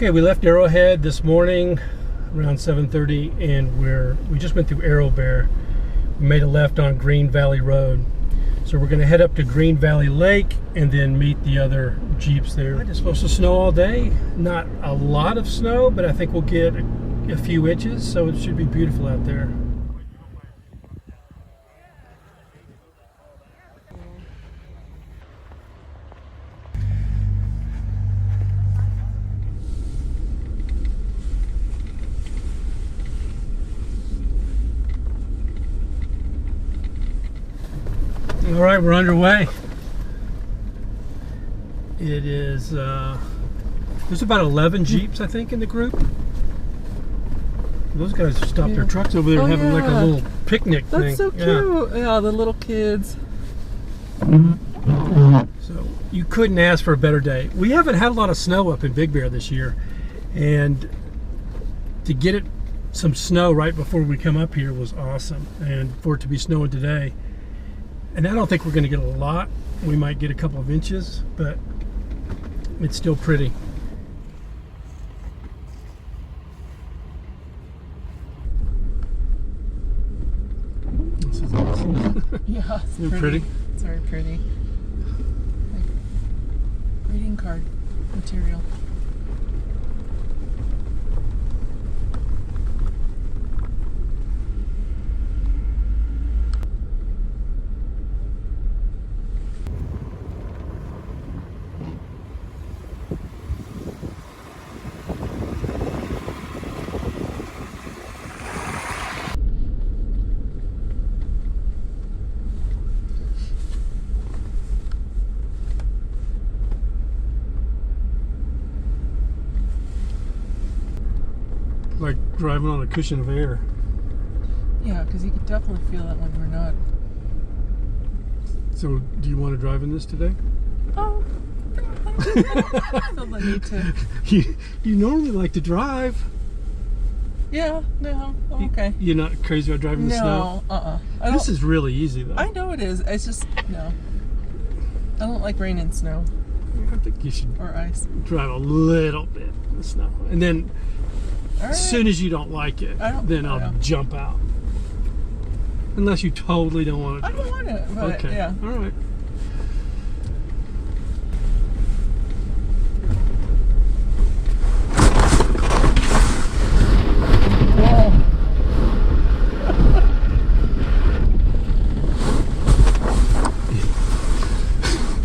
Okay, we left Arrowhead this morning around 7:30, and we just went through Arrow Bear. We made a left on Green Valley Road. So we're going to head up to Green Valley Lake and then meet the other Jeeps there. It's supposed to snow all day. Not a lot of snow, but I think we'll get a few inches, so it should be beautiful out there. All right, we're underway. It is, there's about 11 Jeeps, I think, in the group. Those guys stopped their trucks over there having like a little picnic thing. That's so cute. Yeah, the little kids. So you couldn't ask for a better day. We haven't had a lot of snow up in Big Bear this year, and to get it some snow right before we come up here was awesome. And for it to be snowing today, and I don't think we're going to get a lot. We might get a couple of inches, but it's still pretty. This is awesome. Yeah, it's pretty. It's very pretty. Like greeting card material. Like driving on a cushion of air. Yeah, because you can definitely feel it when we're not. So, do you want to drive in this today? Oh, I feel the need to. You normally like to drive. Yeah, no, I'm okay. You're not crazy about driving in the snow? No, This is really easy, though. I know it is. It's just, no. I don't like rain and snow. I think you should Or ice. drive a little bit in the snow. And then, All right. as soon as you don't like it, then I'll jump out. Unless you totally don't want it. I don't want it, but okay. yeah. All right.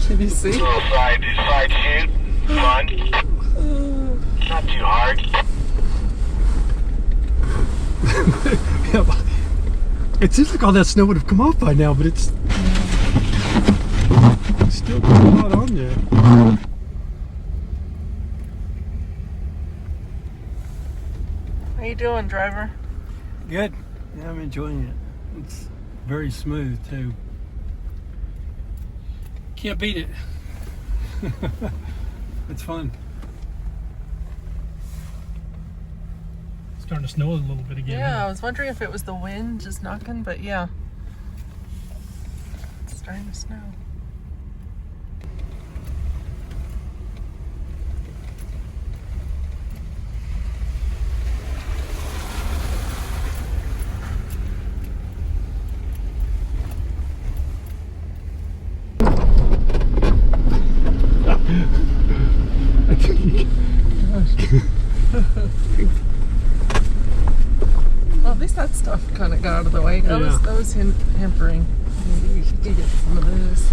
Can you see? Little side shoot, fun, not too hard. Yeah, it seems like all that snow would have come off by now, but it's still got a lot on there. How you doing, driver? Good. Yeah, I'm enjoying it. It's very smooth too. Can't beat it. It's fun. It's starting to snow a little bit again. Yeah, I was wondering if it was the wind just knocking, but yeah. It's starting to snow. Well, at least that stuff kind of got out of the way. That was hampering. Maybe we should get some of this.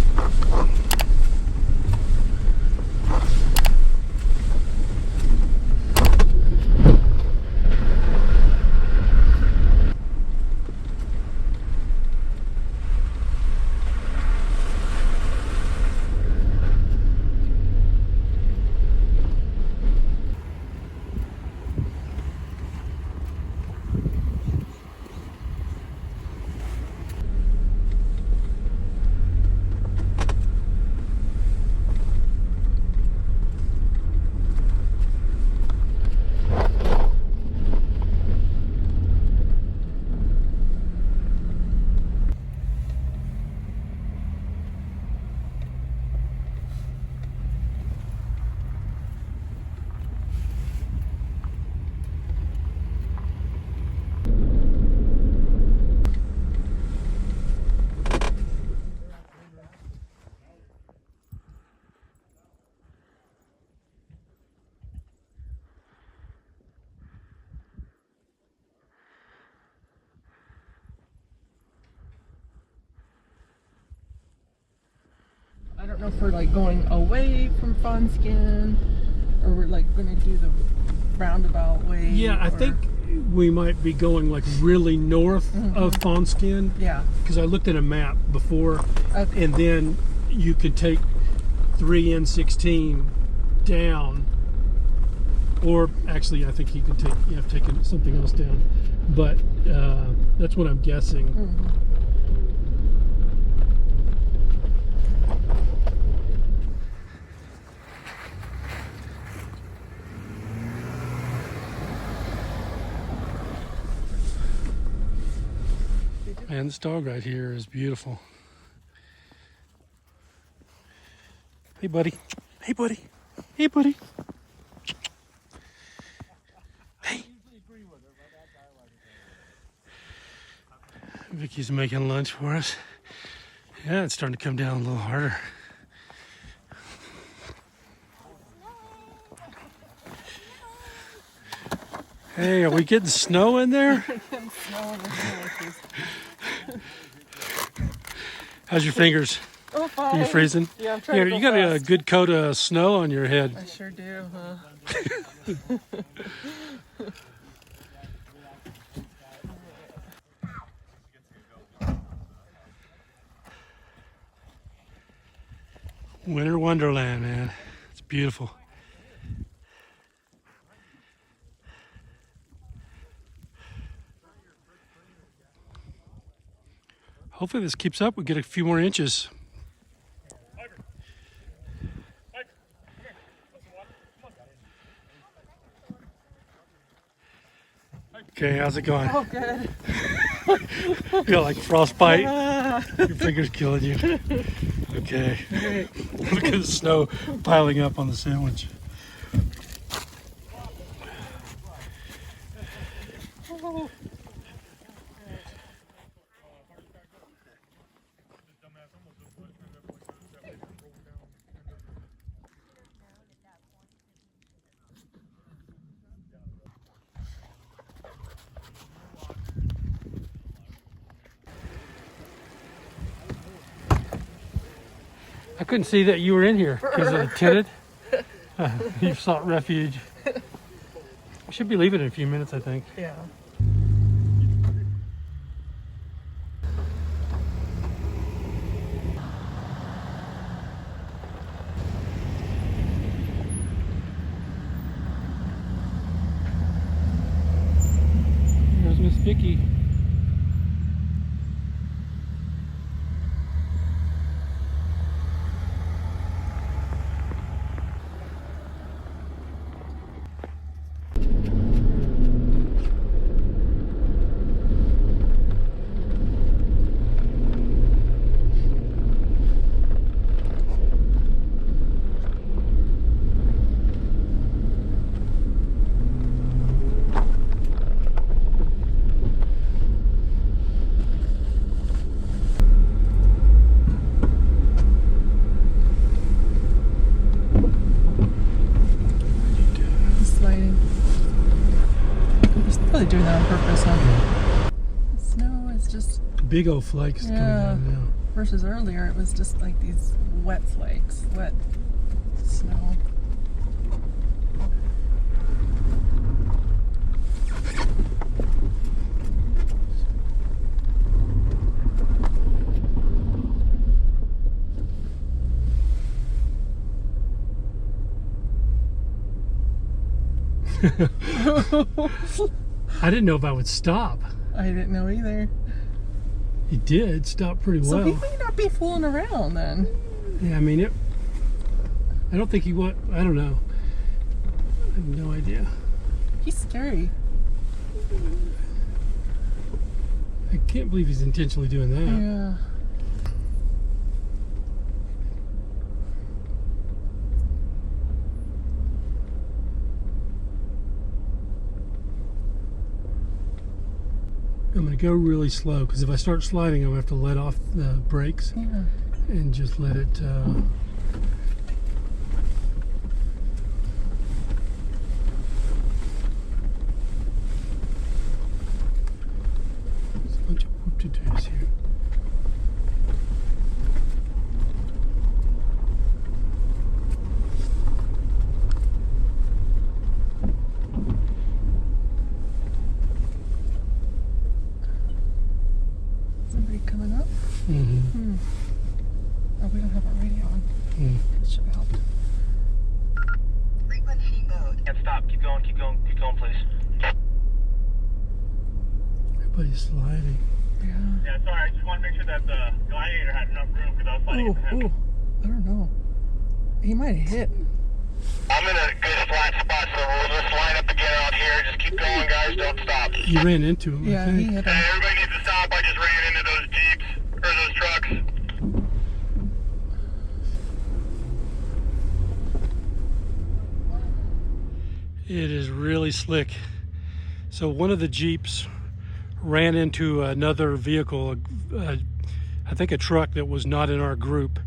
we're like going away from Fawnskin, or we're like going to do the roundabout way. Yeah, I think we might be going like really north of Fawnskin. Yeah. Because I looked at a map before, Okay. and then you could take 3N16 down, or actually I think you have taken something else down, but that's what I'm guessing. Man, this dog right here is beautiful. Hey, buddy. Hey, buddy. Hey, buddy. Hey. Vicky's making lunch for us. Yeah, it's starting to come down a little harder. Hey, are we getting snow in there? How's your fingers? Oh, fine. Are you freezing? Yeah, I'm trying to go you got a fast. good coat of snow on your head. I sure do, huh? Winter Wonderland, man. It's beautiful. Hopefully this keeps up. We get a few more inches. Okay, how's it going? Oh, good. You got like frostbite? Your finger's killing you. Okay. Look at the snow piling up on the sandwich. I couldn't see that you were in here because of the tinted. You sought refuge. We should be leaving in a few minutes, I think. Yeah. There's Miss Vicky. Sliding. He's probably doing that on purpose, huh? The snow is just, Big old flakes coming down now. versus earlier, it was just like these wet flakes, wet snow. I didn't know if I would stop. I didn't know either. He did stop pretty So well. he may not be fooling around then. Yeah, I mean, I don't think he was. I don't know. I have no idea. He's scary. I can't believe he's intentionally doing that. Yeah. I'm going to go really slow because if I start sliding, I'm going to have to let off the brakes Yeah. and just let it. There's a bunch of whoop-de-doos here. Somebody coming up? Mm-hmm. Oh, we don't have our radio on. That should have helped. Frequency mode. Can't stop. Keep going, please. Everybody's sliding. Yeah, sorry. I just want to make sure that the gladiator had enough room because I was sliding into him. I don't know. He might have hit. I'm in a good flat spot, so we'll just line up again out here. Just keep going, guys. Don't stop. You ran into him, Yeah, I think. he hit him. Hey, everybody needs to stop. I just ran into those Jeeps, or those trucks. It is really slick. So one of the Jeeps ran into another vehicle, I think a truck that was not in our group.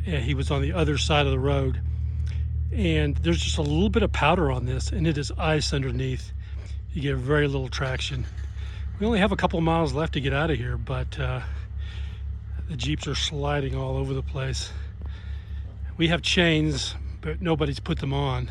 He was on the other side of the road. And there's just a little bit of powder on this, and it is ice underneath. You get very little traction. We only have a couple miles left to get out of here, but the Jeeps are sliding all over the place. We have chains, but nobody's put them on.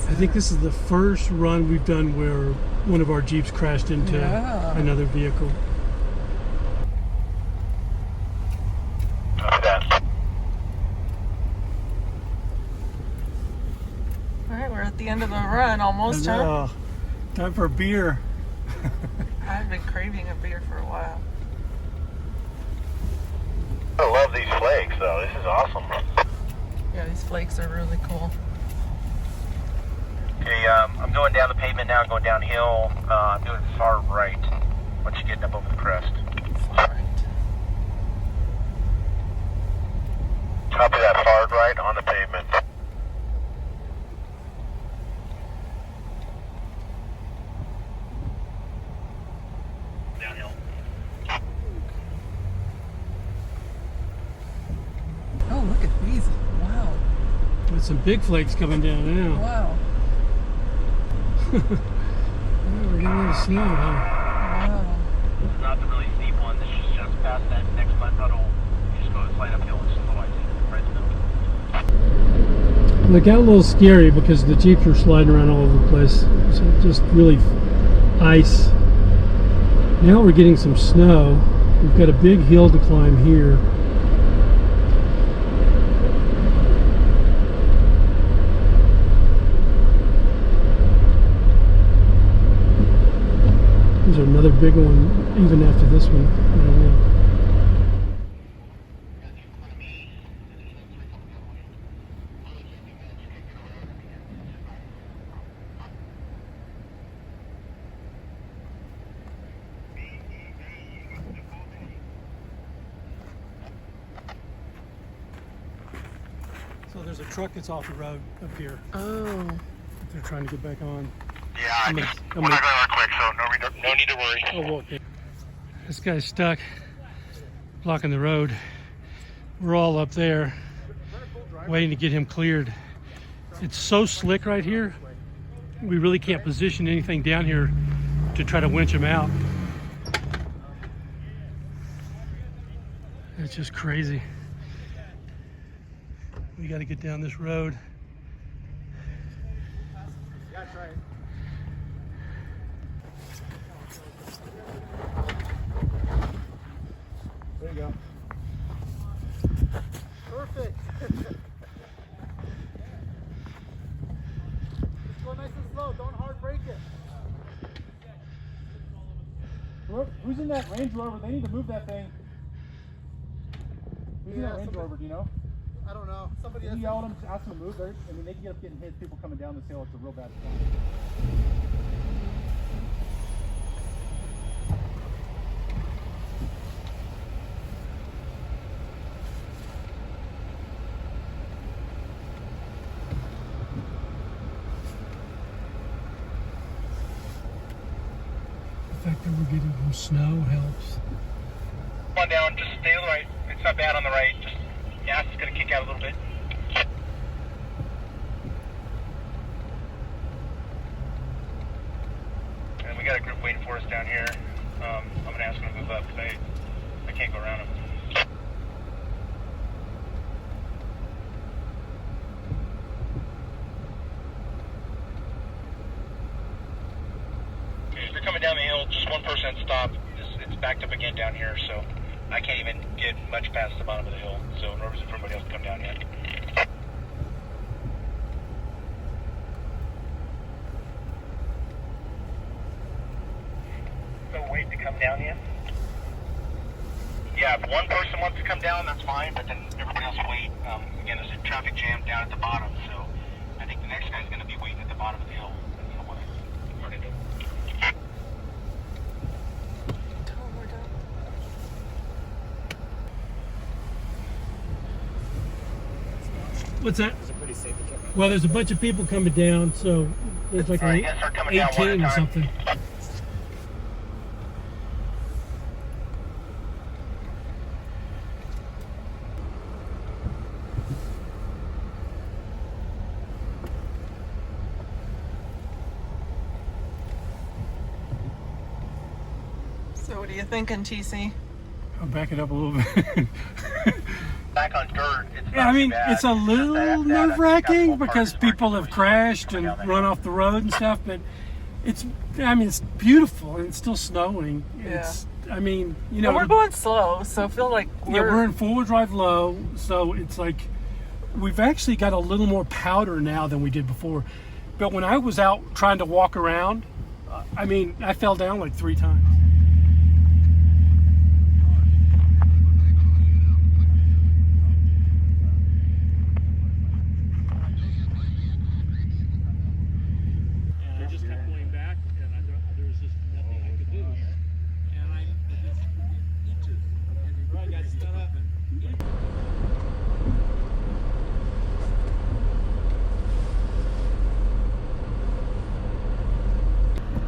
I think this is the first run we've done where one of our Jeeps crashed into another vehicle. Alright, we're at the end of the run almost, huh? Time for a beer. I've been craving a beer for a while. I love these flakes, though. This is awesome. Yeah, these flakes are really cool. Okay, I'm going down the pavement now, going downhill. I'm doing far right once you're getting up over the crest. Far right. Copy that, far right on the pavement. Downhill. Oh, look at these. Wow. With some big flakes coming down now. Wow. We're getting a little snow, huh? Wow. Not the really steep one. This is just past that next mud puddle. You just go slide uphill and slow ice right in the middle. It got a little scary because the Jeeps were sliding around all over the place. So just really ice. Now we're getting some snow. We've got a big hill to climb here. There's another big one even after this one. I don't know. So there's a truck that's off the road up here. Oh. They're trying to get back on. Yeah, we're not going on quick, so no need to worry. Oh, okay. This guy's stuck, blocking the road. We're all up there, waiting to get him cleared. It's so slick right here, we really can't position anything down here to try to winch him out. It's just crazy. We got to get down this road. Yeah, try it. There you go. Perfect. Just go nice and slow. Don't hard brake it. Who's in that Range Rover? They need to move that thing. Who's in that Range Rover? Do you know? I don't know. Somebody else. You yell at them, ask them to move. I mean, they can get up getting hit. People coming down this hill. It's a real bad spot. The fact that we're getting some snow helps. Come on down, just stay on the right. It's not bad on the right. Just gas is going to kick out a little bit. And we got a group waiting for us down here. I'm gonna ask them to move up because I can't go around them. Okay, if you're coming down the hill, just one person stop. It's backed up again down here, so I can't even get much past the bottom of the hill. So in order for everybody else to come down yet. So wait to come down yet? Yeah, if one person wants to come down, that's fine, but then everybody else wait. Again, there's a traffic jam down at the bottom, so I think the next guy's going to be waiting at the bottom of the hill. You know what? Run into him. What's that? Well, there's a bunch of people coming down, so there's like Alright, you guys start coming down one at a 18 or time. something. So what are you thinking, TC? I'll back it up a little bit. Back on dirt, it's Yeah, not I mean, too bad. it's a little That nerve-wracking part because is hard people to have push. crashed and Coming down run there. off the road and stuff, but it's, I mean, it's beautiful and it's still snowing. Yeah. It's, I mean, you know, Well, we're going slow, so I feel like we're in four-wheel drive low, so it's like we've actually got a little more powder now than we did before. But when I was out trying to walk around, I mean, I fell down like 3 times. And I just kept going back, and there was just nothing I could do. And I just right, got stood up and.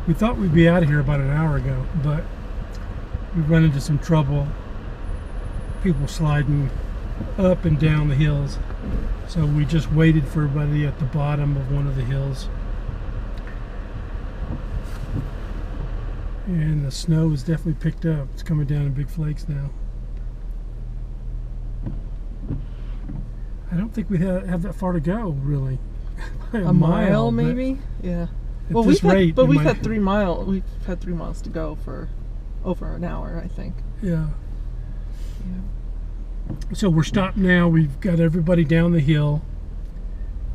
We thought we'd be out of here about an hour ago, but we run into some trouble. People sliding up and down the hills. So we just waited for everybody at the bottom of one of the hills. And the snow has definitely picked up. It's coming down in big flakes now. I don't think we have that far to go, really. By a mile, but maybe. Yeah. At Well, this rate, we've might- had 3 miles. We've had 3 miles to go for over an hour, I think. Yeah. Yeah. So we're stopped now. We've got everybody down the hill.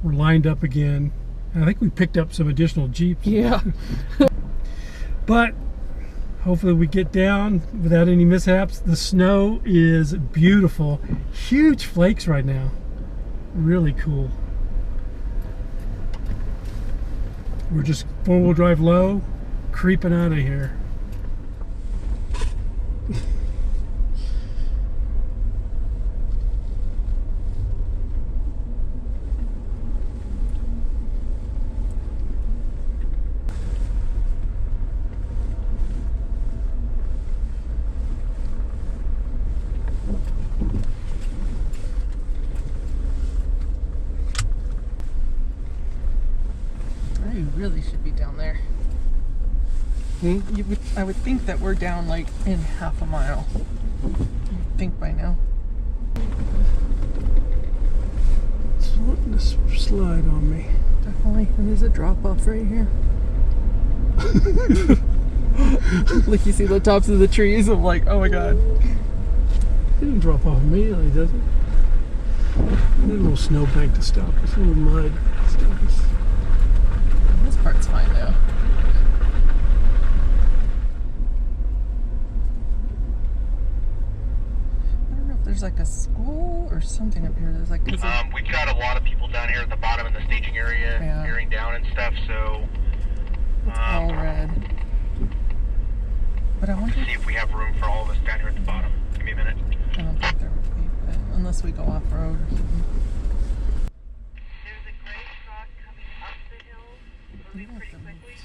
We're lined up again. And I think we picked up some additional Jeeps. Yeah. But hopefully we get down without any mishaps. The snow is beautiful. Huge flakes right now. Really cool. We're just 4-wheel drive low, creeping out of here. You really should be down there. I would think that we're down like in half a mile. You'd think by now. It's letting this slide on me. Definitely. And there's a drop off right here. Like you see the tops of the trees. I'm like, oh my god. It didn't drop off immediately, does it? There's a little snowbank to stop us, a little mud to stop us. This part's fine though. I don't know if there's like a school or something up here. There's like, We've got a lot of people down here at the bottom in the staging area, Yeah. bearing down and stuff, so it's all red. But I wonder see if we have room for all of us down here at the bottom. Give me a minute. I don't think there would be, but unless we go off road or something. There's a gray truck coming up the hill, moving pretty quickly.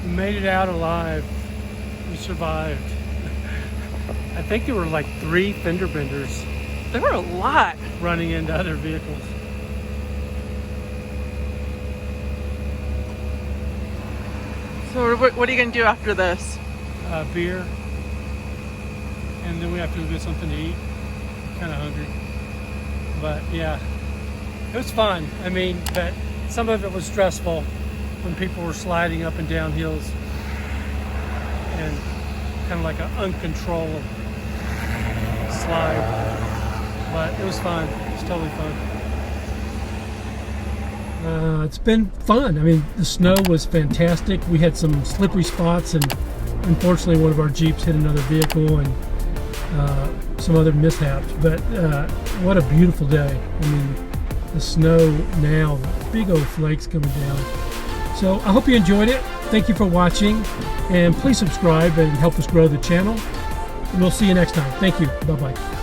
We made it out alive. We survived. I think there were like 3 fender benders There were a lot. running into other vehicles. So what are you going to do after this? Beer, and then we have to go get something to eat. Kind of hungry, but yeah, it was fun. I mean, but some of it was stressful when people were sliding up and down hills and kind of like an uncontrolled slide. But it was fun. It was totally fun. It's been fun. I mean, the snow was fantastic. We had some slippery spots, and unfortunately one of our Jeeps hit another vehicle and some other mishaps. But what a beautiful day. I mean, the snow now, big old flakes coming down. So I hope you enjoyed it. Thank you for watching, and please subscribe and help us grow the channel. And we'll see you next time. Thank you. Bye-bye.